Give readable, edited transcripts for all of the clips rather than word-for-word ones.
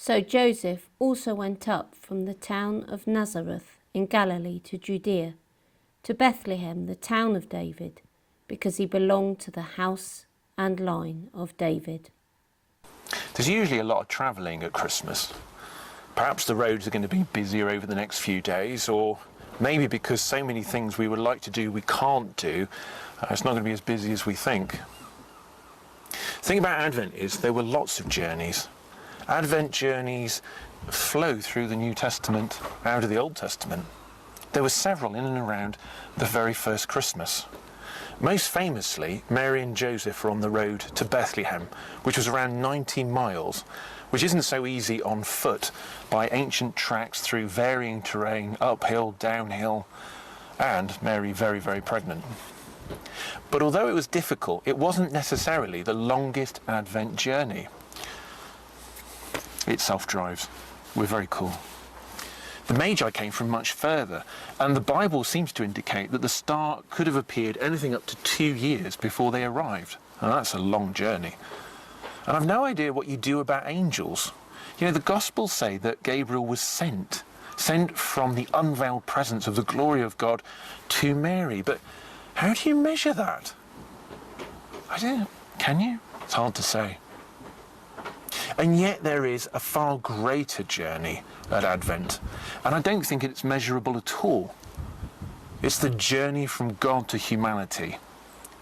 So Joseph also went up from the town of Nazareth in Galilee to Judea, to Bethlehem, the town of David, because he belonged to the house and line of David. There's usually a lot of travelling at Christmas. Perhaps the roads are going to be busier over the next few days, or maybe because so many things we would like to do we can't do, it's not going to be as busy as we think. The thing about Advent is there were lots of journeys. Advent journeys flow through the New Testament out of the Old Testament. There were several in and around the very first Christmas. Most famously, Mary and Joseph were on the road to Bethlehem, which was around 90 miles, which isn't so easy on foot, by ancient tracks through varying terrain, uphill, downhill, and Mary very, very pregnant. But although it was difficult, it wasn't necessarily the longest Advent journey. It self-drives. We're very cool. The Magi came from much further, and the Bible seems to indicate that the star could have appeared anything up to 2 years before they arrived. And that's a long journey. And I've no idea what you do about angels. You know, the Gospels say that Gabriel was sent from the unveiled presence of the glory of God to Mary. But how do you measure that? I don't. Can you? It's hard to say. And yet there is a far greater journey at Advent, and I don't think it's measurable at all. It's the journey from God to humanity.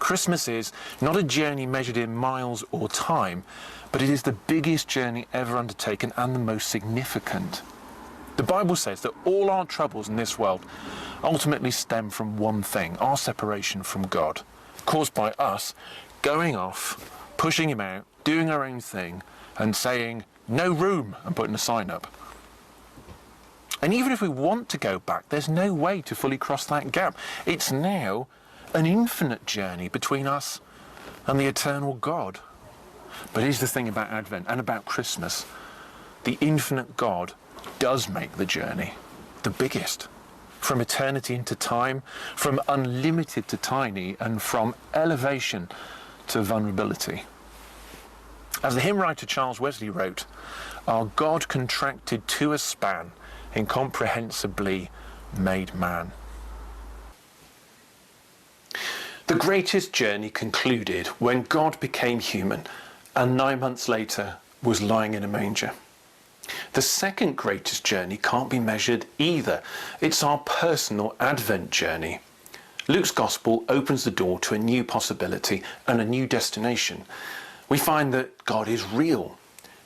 Christmas is not a journey measured in miles or time, but it is the biggest journey ever undertaken and the most significant. The Bible says that all our troubles in this world ultimately stem from one thing: our separation from God, caused by us going off, pushing him out, doing our own thing, and saying, no room, and putting a sign up. And even if we want to go back, there's no way to fully cross that gap. It's now an infinite journey between us and the eternal God. But here's the thing about Advent and about Christmas. The infinite God does make the journey the biggest. From eternity into time, from unlimited to tiny, and from elevation to vulnerability. As the hymn writer Charles Wesley wrote, our God contracted to a span, incomprehensibly made man. The greatest journey concluded when God became human and 9 months later was lying in a manger. The second greatest journey can't be measured either. It's our personal Advent journey. Luke's Gospel opens the door to a new possibility and a new destination. We find that God is real.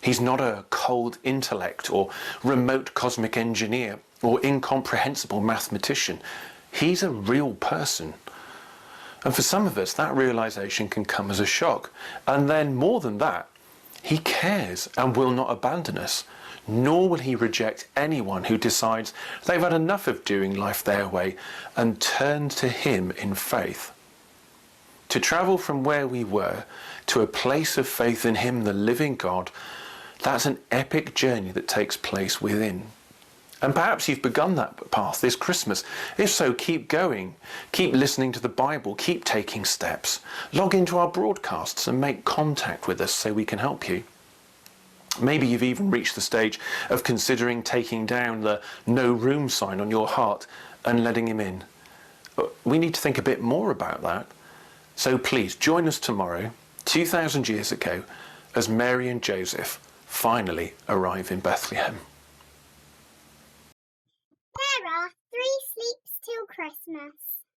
He's not a cold intellect or remote cosmic engineer or incomprehensible mathematician. He's a real person. And for some of us, that realization can come as a shock. And then more than that, he cares and will not abandon us, nor will he reject anyone who decides they've had enough of doing life their way and turn to him in faith. To travel from where we were to a place of faith in him, the living God, that's an epic journey that takes place within. And perhaps you've begun that path this Christmas. If so, keep going. Keep listening to the Bible. Keep taking steps. Log into our broadcasts and make contact with us so we can help you. Maybe you've even reached the stage of considering taking down the no room sign on your heart and letting him in. We need to think a bit more about that. So please join us tomorrow, 2,000 years ago, as Mary and Joseph finally arrive in Bethlehem.